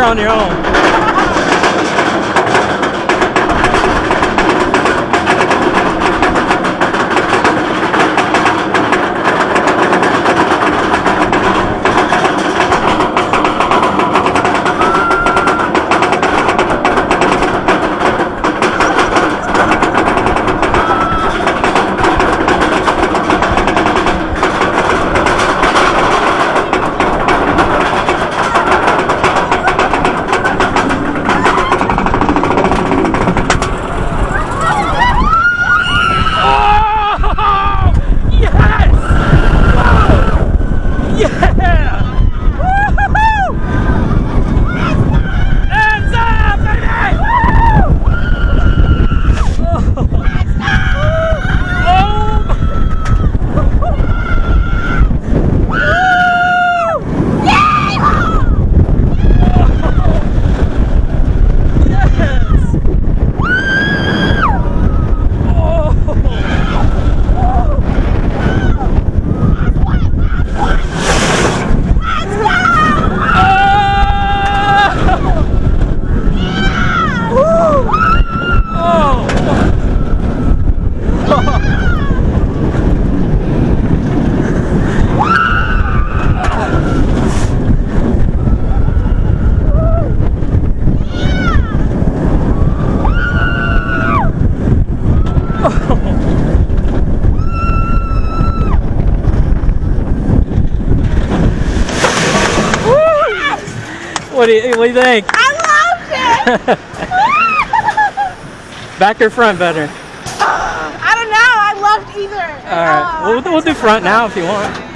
on your own. What do you think? I loved it! Back or front better? I don't know. I loved either. All right. We'll do front now if you want.